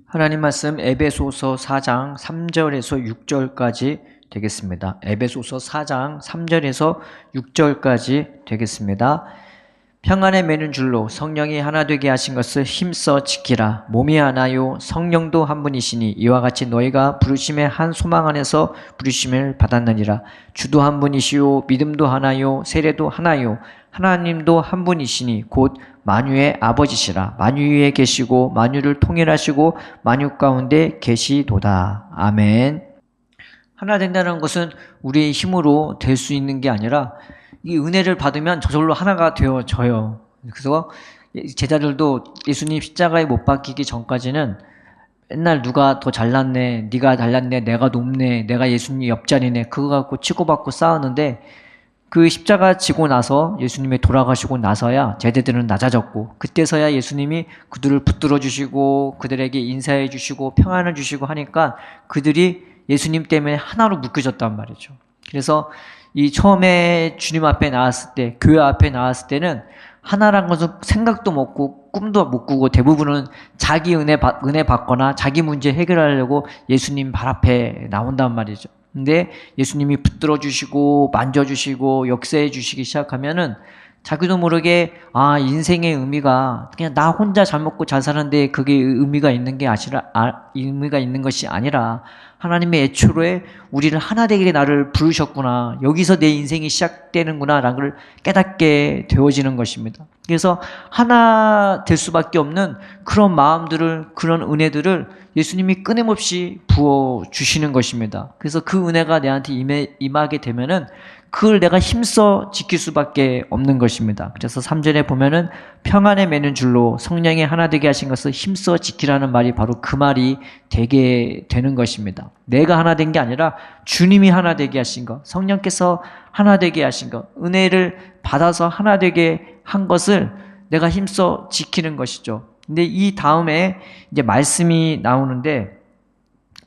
하나님 말씀 에베소서 4장 3절에서 6절까지 되겠습니다. 에베소서 4장 3절에서 6절까지 되겠습니다. 평안에 매는 줄로 성령이 하나 되게 하신 것을 힘써 지키라. 몸이 하나요 성령도 한 분이시니 이와 같이 너희가 부르심의 한 소망 안에서 부르심을 받았느니라. 주도 한 분이시요 믿음도 하나요 세례도 하나요 하나님도 한 분이시니 곧 만유의 아버지시라. 만유 위에 계시고 만유를 통일하시고 만유 가운데 계시도다. 아멘. 하나 된다는 것은 우리의 힘으로 될 수 있는 게 아니라 이 은혜를 받으면 저절로 하나가 되어져요. 그래서 제자들도 예수님 십자가에 못 박히기 전까지는 맨날 누가 더 잘났네, 네가 잘났네, 내가 높네, 내가 예수님 옆자리네, 그거 갖고 치고받고 싸우는데 그 십자가 지고 나서 예수님이 돌아가시고 나서야 제자들은 낮아졌고 그때서야 예수님이 그들을 붙들어 주시고 그들에게 인사해 주시고 평안을 주시고 하니까 그들이 예수님 때문에 하나로 묶여졌단 말이죠. 그래서 이 처음에 주님 앞에 나왔을 때, 교회 앞에 나왔을 때는 하나란 것은 생각도 못 꾸고 꿈도 못 꾸고 대부분은 자기 은혜 받거나 자기 문제 해결하려고 예수님 발 앞에 나온단 말이죠. 근데 예수님이 붙들어 주시고 만져 주시고 역사해 주시기 시작하면은 자기도 모르게 인생의 의미가 그냥 나 혼자 잘 먹고 잘 사는데 그게 의미가 있는 게 의미가 있는 것이 아니라 하나님의 애초에 우리를 하나 되게 나를 부르셨구나. 여기서 내 인생이 시작되는구나 라는 걸 깨닫게 되어지는 것입니다. 그래서 하나 될 수밖에 없는 그런 마음들을, 그런 은혜들을 예수님이 끊임없이 부어주시는 것입니다. 그래서 그 은혜가 내한테 임하게 되면은 그걸 내가 힘써 지킬 수밖에 없는 것입니다. 그래서 3절에 보면은 평안에 매는 줄로 성령이 하나 되게 하신 것을 힘써 지키라는 말이 바로 그 말이 되게 되는 것입니다. 내가 하나 된 게 아니라 주님이 하나 되게 하신 것, 성령께서 하나 되게 하신 것, 은혜를 받아서 하나 되게 한 것을 내가 힘써 지키는 것이죠. 근데 이 다음에 이제 말씀이 나오는데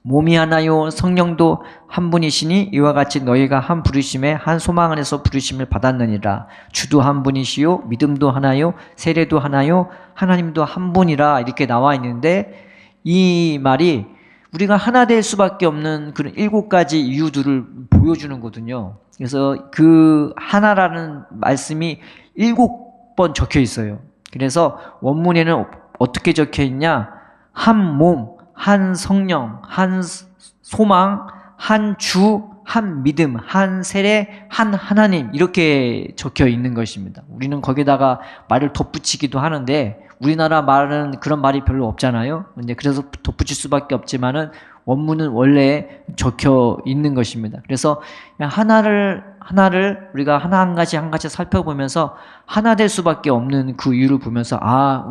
몸이 하나요 성령도 한 분이시니 이와 같이 너희가 한 부르심에 한 소망 안에서 부르심을 받았느니라. 주도 한 분이시요 믿음도 하나요 세례도 하나요 하나님도 한 분이라 이렇게 나와 있는데 이 말이 우리가 하나 될 수밖에 없는 그런 7가지 이유들을 보여주는 거거든요. 그래서 그 하나라는 말씀이 7번 적혀 있어요. 그래서 원문에는 어떻게 적혀 있냐? 한 몸, 한 성령, 한 소망, 한 주, 한 믿음, 한 세례, 한 하나님 이렇게 적혀 있는 것입니다. 우리는 거기다가 말을 덧붙이기도 하는데 우리나라 말은 그런 말이 별로 없잖아요. 근데 그래서 덧붙일 수밖에 없지만은 원문은 원래 적혀 있는 것입니다. 그래서 하나를 우리가 하나 한 가지 살펴보면서 하나 될 수밖에 없는 그 이유를 보면서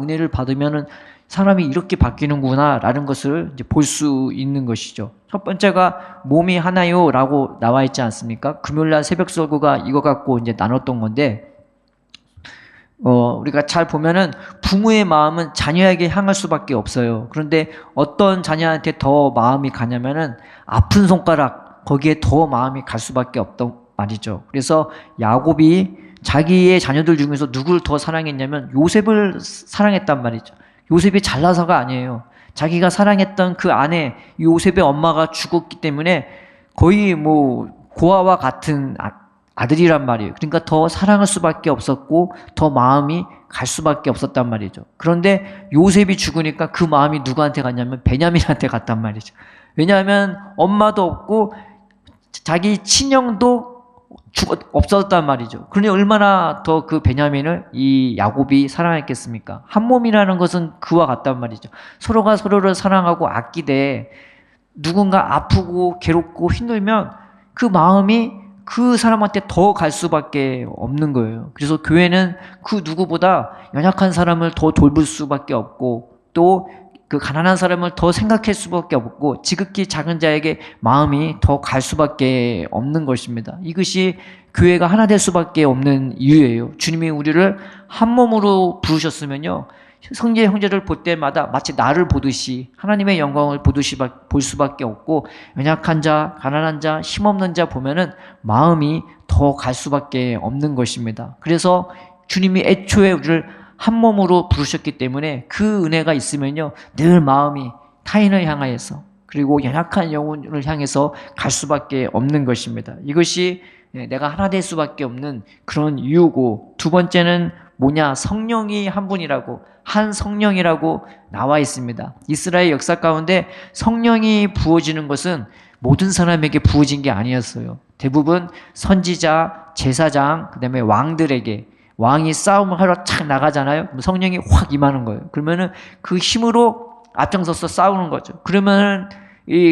은혜를 받으면은 사람이 이렇게 바뀌는구나 라는 것을 이제 볼 수 있는 것이죠. 첫 번째가 몸이 하나요 라고 나와 있지 않습니까? 금요일날 새벽 설교가 이거 갖고 이제 나눴던 건데 우리가 잘 보면은 부모의 마음은 자녀에게 향할 수밖에 없어요. 그런데 어떤 자녀한테 더 마음이 가냐면은 아픈 손가락 거기에 더 마음이 갈 수밖에 없단 말이죠. 그래서 야곱이 자기의 자녀들 중에서 누굴 더 사랑했냐면 요셉을 사랑했단 말이죠. 요셉이 잘나서가 아니에요. 자기가 사랑했던 그 아내 요셉의 엄마가 죽었기 때문에 거의 고아와 같은 아들이란 말이에요. 그러니까 더 사랑할 수밖에 없었고 더 마음이 갈 수밖에 없었단 말이죠. 그런데 요셉이 죽으니까 그 마음이 누구한테 갔냐면 베냐민한테 갔단 말이죠. 왜냐하면 엄마도 없고 자기 친형도 없었단 말이죠. 그러니 얼마나 더 그 베냐민을 이 야곱이 사랑했겠습니까? 한 몸이라는 것은 그와 같단 말이죠. 서로가 서로를 사랑하고 아끼되 누군가 아프고 괴롭고 힘들면 그 마음이 그 사람한테 더 갈 수밖에 없는 거예요. 그래서 교회는 그 누구보다 연약한 사람을 더 돌볼 수밖에 없고 또 그 가난한 사람을 더 생각할 수밖에 없고 지극히 작은 자에게 마음이 더 갈 수밖에 없는 것입니다. 이것이 교회가 하나 될 수밖에 없는 이유예요. 주님이 우리를 한 몸으로 부르셨으면요. 성제 형제를 볼 때마다 마치 나를 보듯이 하나님의 영광을 볼 수밖에 없고 연약한 자, 가난한 자, 힘없는 자 보면은 마음이 더 갈 수밖에 없는 것입니다. 그래서 주님이 애초에 우리를 한 몸으로 부르셨기 때문에 그 은혜가 있으면요 늘 마음이 타인을 향하여서, 그리고 연약한 영혼을 향해서 갈 수밖에 없는 것입니다. 이것이 내가 하나 될 수밖에 없는 그런 이유고, 두 번째는 뭐냐? 성령이 한 분이라고, 한 성령이라고 나와 있습니다. 이스라엘 역사 가운데 성령이 부어지는 것은 모든 사람에게 부어진 게 아니었어요. 대부분 선지자, 제사장, 그 다음에 왕들에게, 왕이 싸움을 하러 착 나가잖아요. 성령이 확 임하는 거예요. 그러면은 그 힘으로 앞장서서 싸우는 거죠. 그러면은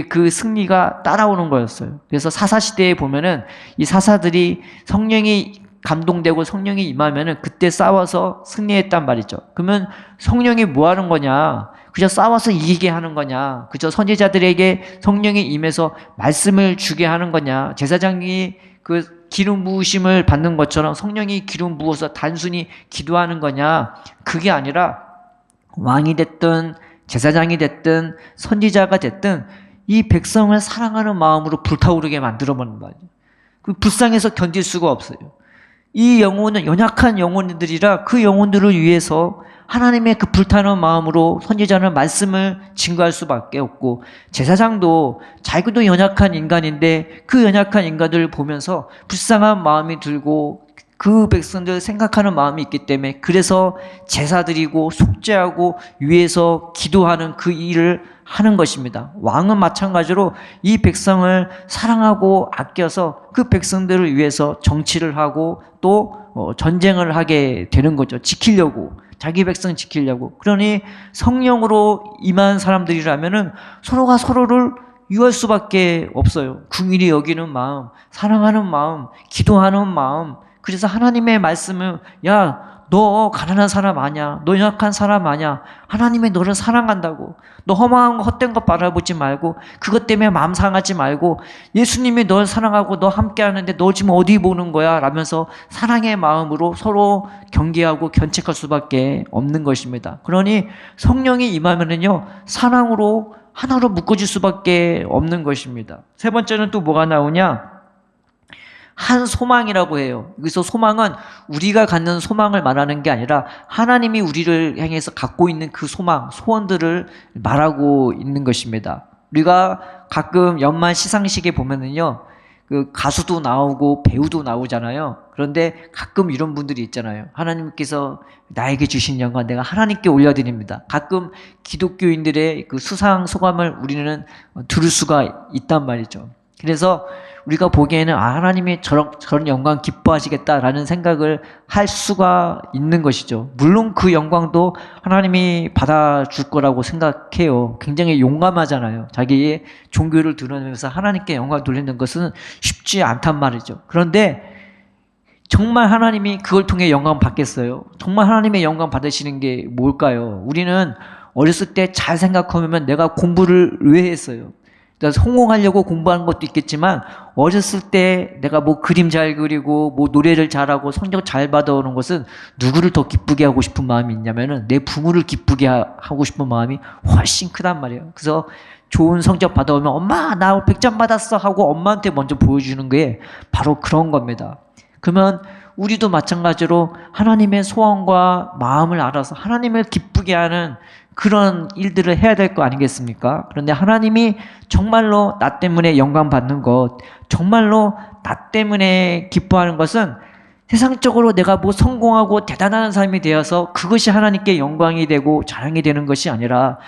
그 승리가 따라오는 거였어요. 그래서 사사시대에 보면은 이 사사들이 성령이 감동되고 성령이 임하면은 그때 싸워서 승리했단 말이죠. 그러면 성령이 뭐 하는 거냐? 그저 싸워서 이기게 하는 거냐? 그저 선지자들에게 성령이 임해서 말씀을 주게 하는 거냐? 제사장이 그 기름 부으심을 받는 것처럼 성령이 기름 부어서 단순히 기도하는 거냐? 그게 아니라 왕이 됐든 제사장이 됐든 선지자가 됐든 이 백성을 사랑하는 마음으로 불타오르게 만들어버린 거예요. 그 불쌍해서 견딜 수가 없어요. 이 영혼은 연약한 영혼들이라 그 영혼들을 위해서 하나님의 그 불타는 마음으로 선지자는 말씀을 증거할 수밖에 없고, 제사장도 자기도 연약한 인간인데 그 연약한 인간들을 보면서 불쌍한 마음이 들고 그 백성들 생각하는 마음이 있기 때문에, 그래서 제사 드리고 속죄하고 위해서 기도하는 그 일을 하는 것입니다. 왕은 마찬가지로 이 백성을 사랑하고 아껴서 그 백성들을 위해서 정치를 하고 또 전쟁을 하게 되는 거죠. 지키려고, 자기 백성 지키려고. 그러니 성령으로 임한 사람들이라면은 서로가 서로를 유할 수밖에 없어요. 긍휼히 여기는 마음, 사랑하는 마음, 기도하는 마음. 그래서 하나님의 말씀을, 야, 너 가난한 사람 아니야. 너 연약한 사람 아니야. 하나님이 너를 사랑한다고. 너 허망한 거, 헛된 거 바라보지 말고, 그것 때문에 마음 상하지 말고, 예수님이 널 사랑하고 너 함께 하는데 너 지금 어디 보는 거야? 라면서 사랑의 마음으로 서로 경계하고 견책할 수밖에 없는 것입니다. 그러니 성령이 임하면은요, 사랑으로 하나로 묶어질 수밖에 없는 것입니다. 세 번째는 또 뭐가 나오냐? 한 소망이라고 해요. 여기서 소망은 우리가 갖는 소망을 말하는 게 아니라 하나님이 우리를 향해서 갖고 있는 그 소망, 소원들을 말하고 있는 것입니다. 우리가 가끔 연말 시상식에 보면은요, 그 가수도 나오고 배우도 나오잖아요. 그런데 가끔 이런 분들이 있잖아요. 하나님께서 나에게 주신 영광 내가 하나님께 올려드립니다. 가끔 기독교인들의 그 수상 소감을 우리는 들을 수가 있단 말이죠. 그래서 우리가 보기에는 하나님이 저런 영광 기뻐하시겠다라는 생각을 할 수가 있는 것이죠. 물론 그 영광도 하나님이 받아줄 거라고 생각해요. 굉장히 용감하잖아요. 자기의 종교를 드러내면서 하나님께 영광 돌리는 것은 쉽지 않단 말이죠. 그런데 정말 하나님이 그걸 통해 영광 받겠어요? 정말 하나님의 영광 받으시는 게 뭘까요? 우리는 어렸을 때 잘 생각하면 내가 공부를 왜 했어요? 성공하려고 공부하는 것도 있겠지만, 어렸을 때 내가 뭐 그림 잘 그리고 뭐 노래를 잘하고 성적 잘 받아오는 것은 누구를 더 기쁘게 하고 싶은 마음이 있냐면은 내 부모를 기쁘게 하고 싶은 마음이 훨씬 크단 말이에요. 그래서 좋은 성적 받아오면 엄마 나 100점 받았어 하고 엄마한테 먼저 보여주는 게 바로 그런 겁니다. 그러면 우리도 마찬가지로 하나님의 소원과 마음을 알아서 하나님을 기쁘게 하는 그런 일들을 해야 될 거 아니겠습니까? 그런데 하나님이 정말로 나 때문에 영광 받는 것, 정말로 나 때문에 기뻐하는 것은 세상적으로 내가 뭐 성공하고 대단한 삶이 되어서 그것이 하나님께 영광이 되고 자랑이 되는 것이 아니라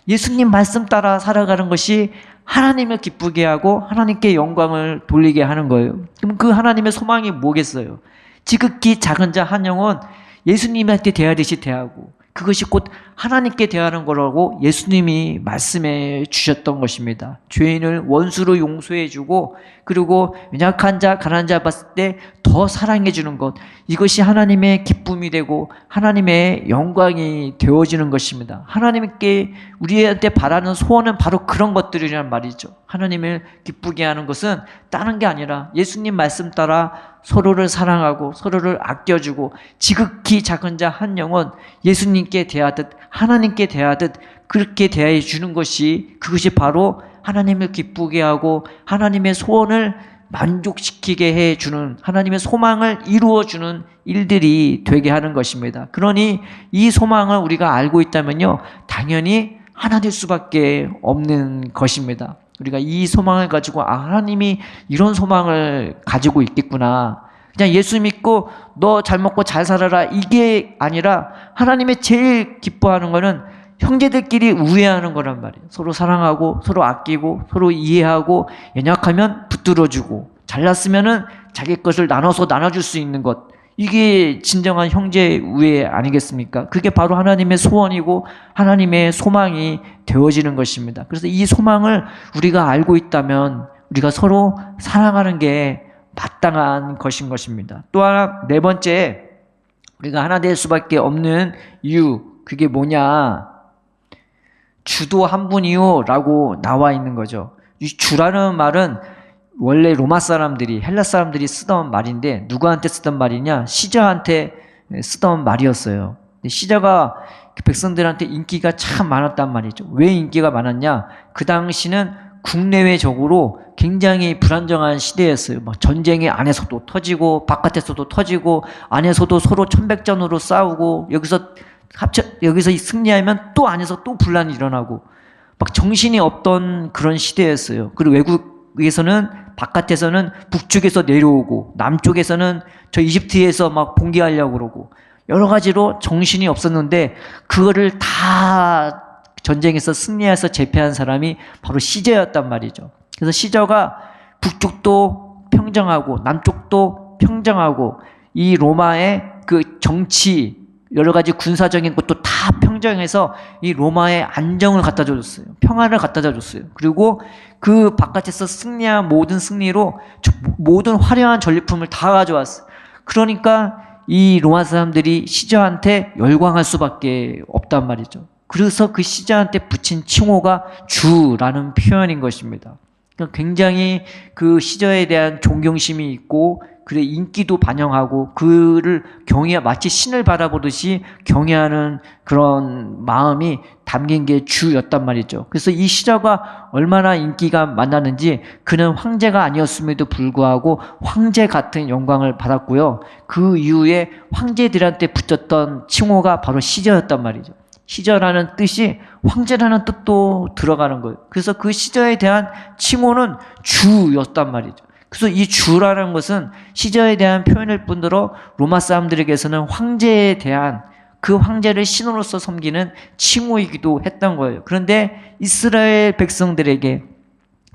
예수님 말씀 따라 살아가는 것이 하나님을 기쁘게 하고 하나님께 영광을 돌리게 하는 거예요. 그럼 그 하나님의 소망이 뭐겠어요? 지극히 작은 자 한 영혼 예수님한테 대하듯이 대하고, 그것이 곧 하나님께 대하는 거라고 예수님이 말씀해 주셨던 것입니다. 죄인을 원수로 용서해 주고, 그리고 연약한 자, 가난한 자 봤을 때 더 사랑해 주는 것, 이것이 하나님의 기쁨이 되고 하나님의 영광이 되어지는 것입니다. 하나님께 우리한테 바라는 소원은 바로 그런 것들이란 말이죠. 하나님을 기쁘게 하는 것은 다른 게 아니라 예수님 말씀 따라 서로를 사랑하고 서로를 아껴주고, 지극히 작은 자 한 영혼 예수님께 대하듯 하나님께 대하듯 그렇게 대해 주는 것이, 그것이 바로 하나님을 기쁘게 하고 하나님의 소원을 만족시키게 해주는, 하나님의 소망을 이루어주는 일들이 되게 하는 것입니다. 그러니 이 소망을 우리가 알고 있다면요, 당연히 하나 될 수밖에 없는 것입니다. 우리가 이 소망을 가지고 하나님이 이런 소망을 가지고 있겠구나. 그냥 예수 믿고 너 잘 먹고 잘 살아라 이게 아니라 하나님의 제일 기뻐하는 거는 형제들끼리 우애하는 거란 말이에요. 서로 사랑하고 서로 아끼고 서로 이해하고 연약하면 붙들어주고 잘났으면은 자기 것을 나눠줄 수 있는 것. 이게 진정한 형제 우애 아니겠습니까? 그게 바로 하나님의 소원이고 하나님의 소망이 되어지는 것입니다. 그래서 이 소망을 우리가 알고 있다면 우리가 서로 사랑하는 게 마땅한 것인 것입니다. 또 하나 네 번째 우리가 하나 될 수밖에 없는 이유 그게 뭐냐? 주도 한 분이요 라고 나와 있는 거죠. 이 주라는 말은 원래 로마 사람들이 헬라 사람들이 쓰던 말인데 누구한테 쓰던 말이냐? 시저한테 쓰던 말이었어요. 시저가 백성들한테 인기가 참 많았단 말이죠. 왜 인기가 많았냐? 그 당시는 국내외적으로 굉장히 불안정한 시대였어요. 막 전쟁이 안에서도 터지고 바깥에서도 터지고 안에서도 서로 천백전으로 싸우고 여기서 승리하면 또 안에서 또 분란이 일어나고 막 정신이 없던 그런 시대였어요. 그리고 외국에서는 바깥에서는 북쪽에서 내려오고 남쪽에서는 저 이집트에서 막 봉기하려고 그러고 여러 가지로 정신이 없었는데 그거를 다 전쟁에서 승리해서 제패한 사람이 바로 시저였단 말이죠. 그래서 시저가 북쪽도 평정하고 남쪽도 평정하고 이 로마의 그 정치 여러 가지 군사적인 것도 다 평정해서 이 로마의 안정을 갖다 줬어요. 평안을 갖다 줬어요. 그리고 그 바깥에서 승리한 모든 승리로 모든 화려한 전리품을 다 가져왔어요. 그러니까 이 로마 사람들이 시저한테 열광할 수밖에 없단 말이죠. 그래서 그 시저한테 붙인 칭호가 주라는 표현인 것입니다. 그러니까 굉장히 그 시저에 대한 존경심이 있고 그의 인기도 반영하고 그를 마치 신을 바라보듯이 경외하는 그런 마음이 담긴 게 주였단 말이죠. 그래서 이 시저가 얼마나 인기가 많았는지 그는 황제가 아니었음에도 불구하고 황제 같은 영광을 받았고요. 그 이후에 황제들한테 붙였던 칭호가 바로 시저였단 말이죠. 시저라는 뜻이 황제라는 뜻도 들어가는 거예요. 그래서 그 시저에 대한 칭호는 주였단 말이죠. 그래서 이 주라는 것은 시저에 대한 표현일 뿐더러 로마 사람들에게서는 황제에 대한 그 황제를 신으로서 섬기는 칭호이기도 했던 거예요. 그런데 이스라엘 백성들에게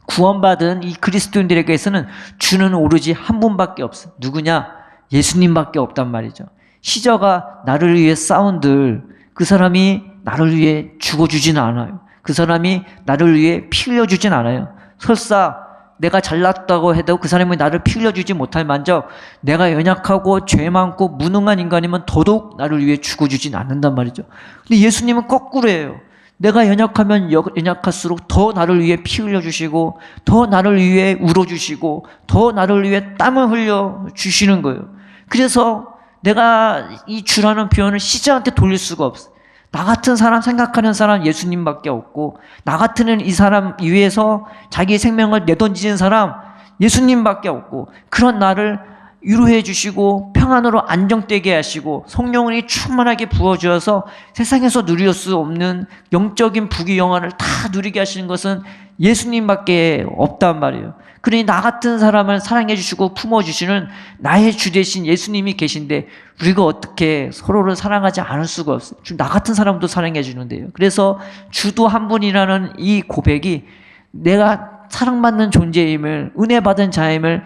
구원받은 이 그리스도인들에게서는 주는 오로지 한 분밖에 없어요. 누구냐? 예수님밖에 없단 말이죠. 시저가 나를 위해 싸운들 그 사람이 나를 위해 죽어주진 않아요. 그 사람이 나를 위해 피 흘려주진 않아요. 설사 내가 잘났다고 해도 그 사람이 나를 피 흘려주지 못할 만적 내가 연약하고 죄 많고 무능한 인간이면 더더욱 나를 위해 죽어주진 않는단 말이죠. 근데 예수님은 거꾸로예요. 내가 연약하면 연약할수록 더 나를 위해 피 흘려주시고 더 나를 위해 울어주시고 더 나를 위해 땀을 흘려주시는 거예요. 그래서 내가 이 주라는 표현을 시저한테 돌릴 수가 없어요. 나 같은 사람 생각하는 사람 예수님밖에 없고 나 같은 이 사람 위해서 자기 생명을 내던지는 사람 예수님밖에 없고 그런 나를 위로해 주시고 평안으로 안정되게 하시고 성령이 충만하게 부어주어서 세상에서 누릴 수 없는 영적인 부귀영화를 다 누리게 하시는 것은 예수님밖에 없단 말이에요. 그러니 나 같은 사람을 사랑해 주시고 품어주시는 나의 주 대신 예수님이 계신데 우리가 어떻게 서로를 사랑하지 않을 수가 없어요. 나 같은 사람도 사랑해 주는데요. 그래서 주도 한 분이라는 이 고백이 내가 사랑받는 존재임을 은혜 받은 자임을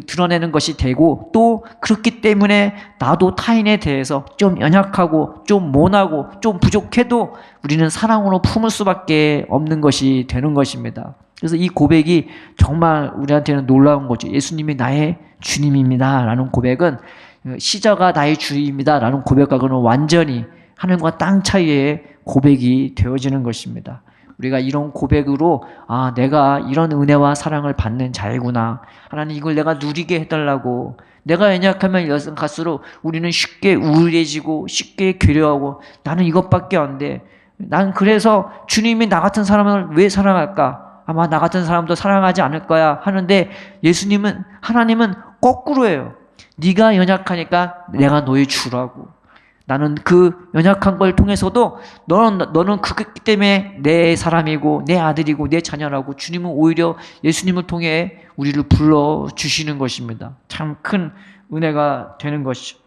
드러내는 것이 되고 또 그렇기 때문에 나도 타인에 대해서 좀 연약하고 좀 모나고 좀 부족해도 우리는 사랑으로 품을 수밖에 없는 것이 되는 것입니다. 그래서 이 고백이 정말 우리한테는 놀라운 거죠. 예수님이 나의 주님입니다 라는 고백은 시저가 나의 주입니다 라는 고백하고는 완전히 하늘과 땅 차이의 고백이 되어지는 것입니다. 우리가 이런 고백으로 내가 이런 은혜와 사랑을 받는 자이구나. 하나님 이걸 내가 누리게 해달라고. 내가 연약하면 갈수록 우리는 쉽게 우울해지고 쉽게 괴로워하고 나는 이것밖에 안 돼. 난 그래서 주님이 나 같은 사람을 왜 사랑할까? 아마 나 같은 사람도 사랑하지 않을 거야 하는데 하나님은 거꾸로예요. 네가 연약하니까 내가 너의 주라고. 나는 그 연약한 걸 통해서도 너는 그렇기 때문에 내 사람이고 내 아들이고 내 자녀라고 주님은 오히려 예수님을 통해 우리를 불러주시는 것입니다. 참 큰 은혜가 되는 것이죠.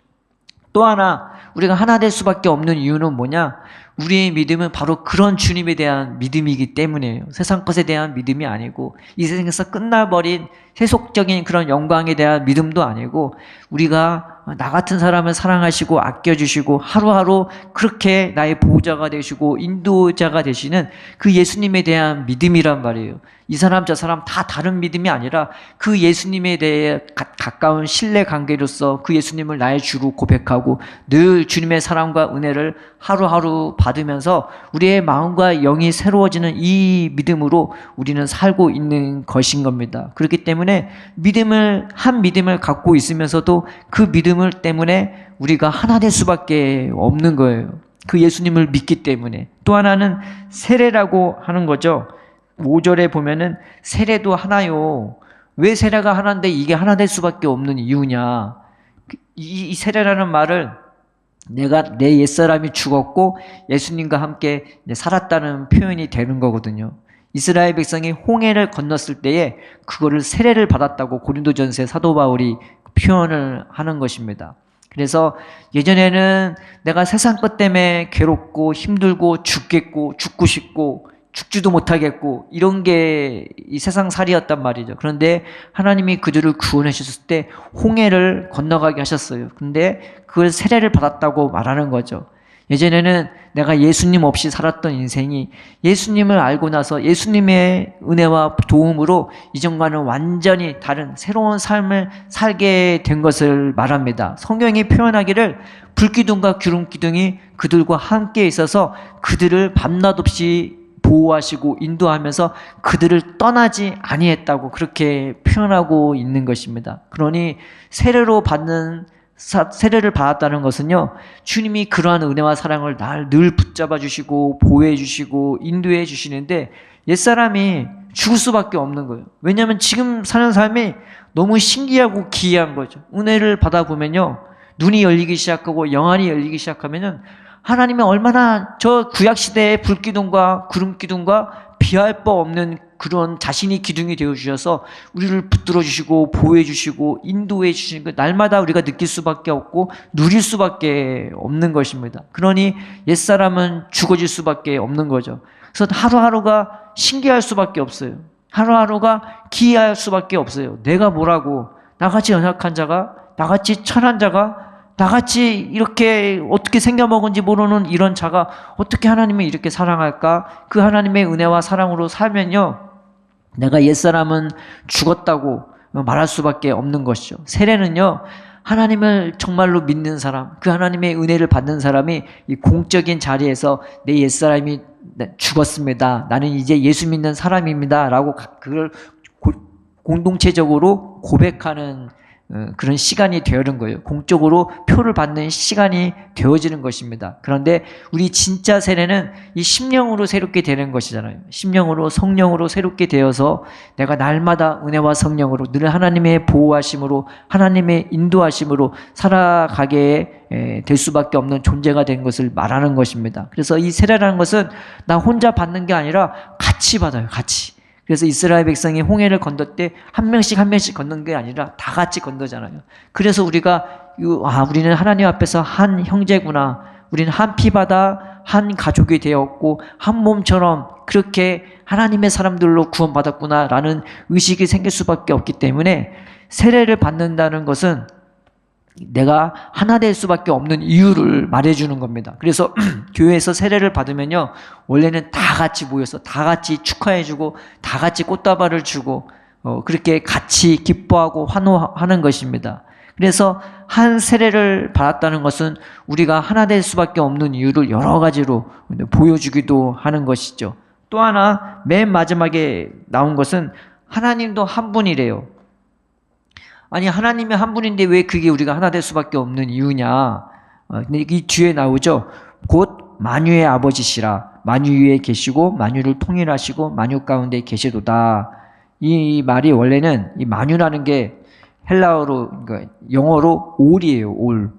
또 하나 우리가 하나 될 수밖에 없는 이유는 뭐냐? 우리의 믿음은 바로 그런 주님에 대한 믿음이기 때문이에요. 세상 것에 대한 믿음이 아니고 이 세상에서 끝나버린 세속적인 그런 영광에 대한 믿음도 아니고 우리가 나 같은 사람을 사랑하시고 아껴주시고 하루하루 그렇게 나의 보호자가 되시고 인도자가 되시는 그 예수님에 대한 믿음이란 말이에요. 이 사람 저 사람 다 다른 믿음이 아니라 그 예수님에 대해 가까운 신뢰 관계로서 그 예수님을 나의 주로 고백하고 늘 주님의 사랑과 은혜를 하루하루 받으면서 우리의 마음과 영이 새로워지는 이 믿음으로 우리는 살고 있는 것인 겁니다. 그렇기 때문에 한 믿음을 갖고 있으면서도 그 믿음을 때문에 우리가 하나 될 수밖에 없는 거예요. 그 예수님을 믿기 때문에. 또 하나는 세례라고 하는 거죠. 5절에 보면은 세례도 하나요. 왜 세례가 하나인데 이게 하나 될 수밖에 없는 이유냐. 이 세례라는 말을 내가 내 옛사람이 죽었고 예수님과 함께 살았다는 표현이 되는 거거든요. 이스라엘 백성이 홍해를 건넜을 때에 그거를 세례를 받았다고 고린도전서에 사도 바울이 표현을 하는 것입니다. 그래서 예전에는 내가 세상 것 때문에 괴롭고 힘들고 죽고 싶고 죽지도 못하겠고 이런 게 이 세상 살이였단 말이죠. 그런데 하나님이 그들을 구원해 주셨을 때 홍해를 건너가게 하셨어요. 근데 그걸 세례를 받았다고 말하는 거죠. 예전에는 내가 예수님 없이 살았던 인생이 예수님을 알고 나서 예수님의 은혜와 도움으로 이전과는 완전히 다른 새로운 삶을 살게 된 것을 말합니다. 성경이 표현하기를 불기둥과 기름기둥이 그들과 함께 있어서 그들을 밤낮 없이 보호하시고 인도하면서 그들을 떠나지 아니했다고 그렇게 표현하고 있는 것입니다. 그러니 세례를 받았다는 것은요, 주님이 그러한 은혜와 사랑을 늘 붙잡아 주시고 보호해 주시고 인도해 주시는데 옛사람이 죽을 수밖에 없는 거예요. 왜냐하면 지금 사는 삶이 너무 신기하고 기이한 거죠. 은혜를 받아보면요, 눈이 열리기 시작하고 영안이 열리기 시작하면은 하나님이 얼마나 저 구약시대의 불기둥과 구름기둥과 비할 바 없는 그런 자신이 기둥이 되어주셔서 우리를 붙들어 주시고 보호해 주시고 인도해 주시는 것 날마다 우리가 느낄 수밖에 없고 누릴 수밖에 없는 것입니다. 그러니 옛사람은 죽어질 수밖에 없는 거죠. 그래서 하루하루가 신기할 수밖에 없어요. 하루하루가 기이할 수밖에 없어요. 내가 뭐라고 나같이 연약한 자가 나같이 천한 자가 나같이 이렇게 어떻게 생겨먹은지 모르는 이런 자가 어떻게 하나님을 이렇게 사랑할까? 그 하나님의 은혜와 사랑으로 살면요, 내가 옛사람은 죽었다고 말할 수밖에 없는 것이죠. 세례는요, 하나님을 정말로 믿는 사람, 그 하나님의 은혜를 받는 사람이 이 공적인 자리에서 내 옛사람이 죽었습니다. 나는 이제 예수 믿는 사람입니다. 라고 그걸 공동체적으로 고백하는 그런 시간이 되어지는 거예요. 공적으로 표를 받는 시간이 되어지는 것입니다. 그런데 우리 진짜 세례는 이 심령으로 새롭게 되는 것이잖아요. 심령으로 성령으로 새롭게 되어서 내가 날마다 은혜와 성령으로 늘 하나님의 보호하심으로 하나님의 인도하심으로 살아가게 될 수밖에 없는 존재가 된 것을 말하는 것입니다. 그래서 이 세례라는 것은 나 혼자 받는 게 아니라 같이 받아요. 같이. 그래서 이스라엘 백성이 홍해를 건널 때 한 명씩 건넌 게 아니라 다 같이 건너잖아요. 그래서 우리가 우리는 하나님 앞에서 한 형제구나. 우리는 한 피바다 한 가족이 되었고 한 몸처럼 그렇게 하나님의 사람들로 구원받았구나라는 의식이 생길 수밖에 없기 때문에 세례를 받는다는 것은 내가 하나 될 수밖에 없는 이유를 말해주는 겁니다. 그래서 교회에서 세례를 받으면요, 원래는 다 같이 모여서 다 같이 축하해주고 다 같이 꽃다발을 주고 그렇게 같이 기뻐하고 환호하는 것입니다. 그래서 한 세례를 받았다는 것은 우리가 하나 될 수밖에 없는 이유를 여러 가지로 보여주기도 하는 것이죠. 또 하나 맨 마지막에 나온 것은 하나님도 한 분이래요. 아니 하나님이 한 분인데 왜 그게 우리가 하나 될 수밖에 없는 이유냐. 근데 이 뒤에 나오죠. 곧 만유의 아버지시라. 만유 위에 계시고 만유를 통일하시고 만유 가운데 계시도다. 이 말이 원래는 이 만유라는 게 헬라어로 그러니까 영어로 올이에요. 올.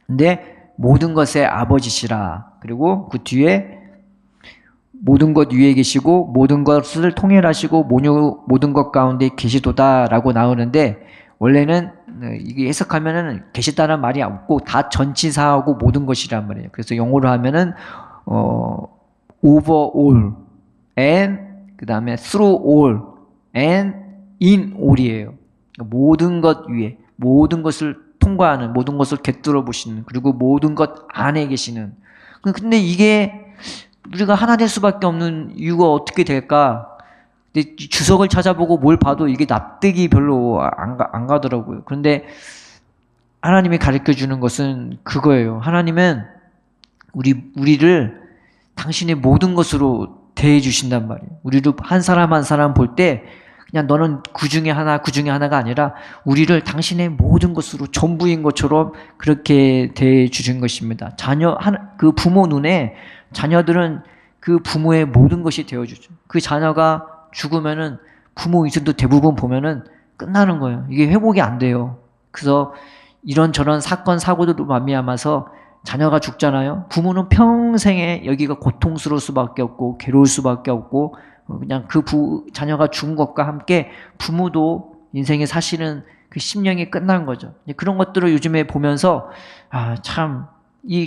근데 모든 것의 아버지시라. 그리고 그 뒤에 모든 것 위에 계시고 모든 것을 통일하시고 모든 것 가운데 계시도다라고 나오는데, 원래는 이게 해석하면은 계시다는 말이 없고 다 전치사하고 모든 것이란 말이에요. 그래서 영어로 하면은 over all and 그 다음에 through all and in all이에요. 모든 것 위에, 모든 것을 통과하는, 모든 것을 꿰뚫어 보시는, 그리고 모든 것 안에 계시는. 근데 이게 우리가 하나 될 수밖에 없는 이유가 어떻게 될까? 근데 주석을 찾아보고 뭘 봐도 이게 납득이 별로 안 가더라고요. 그런데 하나님이 가르쳐 주는 것은 그거예요. 하나님은 우리를 당신의 모든 것으로 대해 주신단 말이에요. 우리를 한 사람 한 사람 볼 때 그냥 너는 그 중에 하나가 아니라 우리를 당신의 모든 것으로 전부인 것처럼 그렇게 대해 주신 것입니다. 그 부모 눈에 자녀들은 그 부모의 모든 것이 되어주죠. 그 자녀가 죽으면은 부모 인생도 대부분 보면은 끝나는 거예요. 이게 회복이 안 돼요. 그래서 이런저런 사건 사고들로 말미암아서 자녀가 죽잖아요. 부모는 평생에 여기가 고통스러울 수밖에 없고 괴로울 수밖에 없고, 그냥 그 자녀가 죽은 것과 함께 부모도 인생에 사실은 그 심령이 끝난 거죠. 그런 것들을 요즘에 보면서 참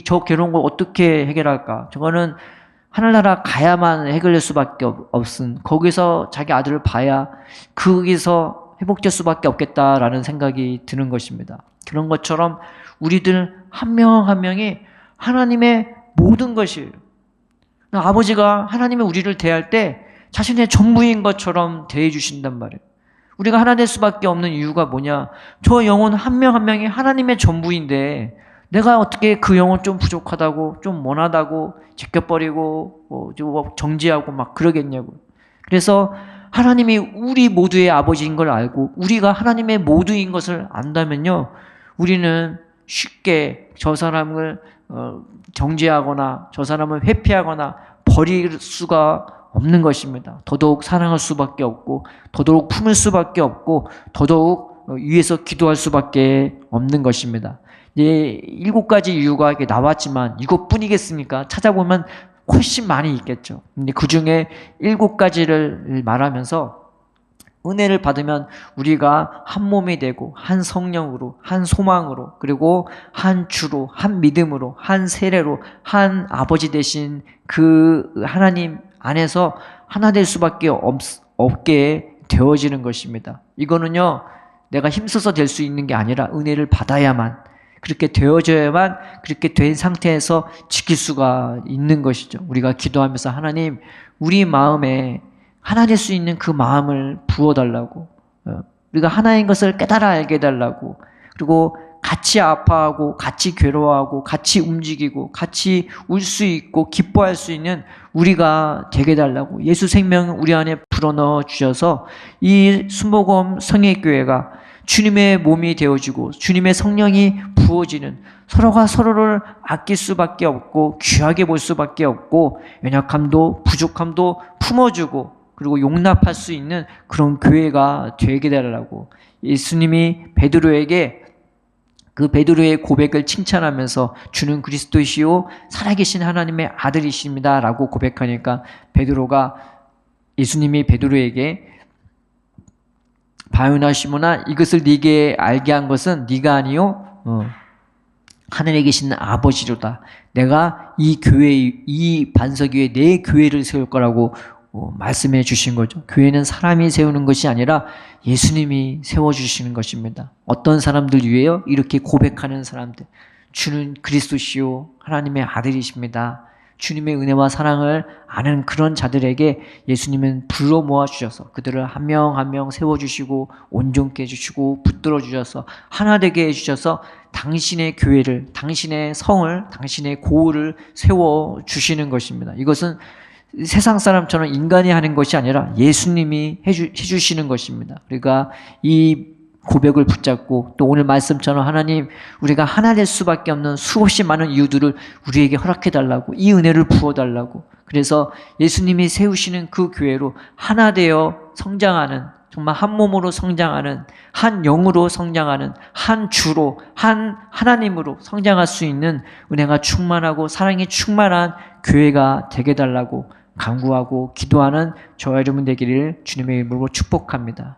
저 괴로운 걸 어떻게 해결할까? 저거는 하늘나라 가야만 해결될 수밖에 없은, 거기서 자기 아들을 봐야 거기서 회복될 수밖에 없겠다라는 생각이 드는 것입니다. 그런 것처럼 우리들 한 명 한 명이 하나님의 모든 것이에요. 아버지가 하나님의 우리를 대할 때 자신의 전부인 것처럼 대해 주신단 말이에요. 우리가 하나 될 수밖에 없는 이유가 뭐냐? 저 영혼 한 명 한 명이 하나님의 전부인데 내가 어떻게 그 영혼 좀 부족하다고, 좀 모나다고 제껴버리고 정지하고 막 그러겠냐고. 그래서 하나님이 우리 모두의 아버지인 걸 알고 우리가 하나님의 모두인 것을 안다면요, 우리는 쉽게 저 사람을 정죄하거나 저 사람을 회피하거나 버릴 수가 없는 것입니다. 더더욱 사랑할 수밖에 없고 더더욱 품을 수밖에 없고 더더욱 위에서 기도할 수밖에 없는 것입니다. 7가지 이유가 이렇게 나왔지만 이것뿐이겠습니까? 찾아보면 훨씬 많이 있겠죠. 근데 그 중에 7가지를 말하면서 은혜를 받으면 우리가 한 몸이 되고 한 성령으로, 한 소망으로, 그리고 한 주로, 한 믿음으로, 한 세례로, 한 아버지 되신 그 하나님 안에서 하나 될 수밖에 없게 되어지는 것입니다. 이거는요, 내가 힘써서 될 수 있는 게 아니라 은혜를 받아야만, 그렇게 되어져야만, 그렇게 된 상태에서 지킬 수가 있는 것이죠. 우리가 기도하면서 하나님, 우리 마음에 하나 될 수 있는 그 마음을 부어달라고, 우리가 하나인 것을 깨달아 알게 해달라고, 그리고 같이 아파하고 같이 괴로워하고 같이 움직이고 같이 울 수 있고 기뻐할 수 있는 우리가 되게 해달라고 예수 생명을 우리 안에 불어넣어 주셔서 이 순복음 성회교회가 주님의 몸이 되어지고 주님의 성령이 부어지는, 서로가 서로를 아낄 수밖에 없고 귀하게 볼 수밖에 없고 연약함도 부족함도 품어주고 그리고 용납할 수 있는 그런 교회가 되게 해달라고 예수님이 베드로에게 그 베드로의 고백을 칭찬하면서 주는 그리스도이시오 살아계신 하나님의 아들이십니다 라고 고백하니까 베드로가, 예수님이 베드로에게 바요나 시몬아, 이것을 네게 알게 한 것은 네가 아니요 하늘에 계신 아버지로다. 내가 이 교회, 이 반석 위에 내 교회를 세울 거라고 말씀해 주신 거죠. 교회는 사람이 세우는 것이 아니라 예수님이 세워주시는 것입니다. 어떤 사람들 위해요? 이렇게 고백하는 사람들. 주는 그리스도시요 하나님의 아들이십니다. 주님의 은혜와 사랑을 아는 그런 자들에게 예수님은 불러 모아주셔서 그들을 한 명 한 명 세워주시고 온전케 해주시고 붙들어 주셔서 하나 되게 해주셔서 당신의 교회를, 당신의 성을, 당신의 고을을 세워주시는 것입니다. 이것은 세상 사람처럼 인간이 하는 것이 아니라 예수님이 해주시는 것입니다. 우리가 이 고백을 붙잡고 또 오늘 말씀처럼 하나님, 우리가 하나 될 수밖에 없는 수없이 많은 이유들을 우리에게 허락해달라고, 이 은혜를 부어달라고, 그래서 예수님이 세우시는 그 교회로 하나 되어 성장하는, 정말 한 몸으로 성장하는, 한 영으로 성장하는, 한 주로, 한 하나님으로 성장할 수 있는 은혜가 충만하고 사랑이 충만한 교회가 되게 달라고 간구하고 기도하는 저와 여러분 되기를 주님의 이름으로 축복합니다.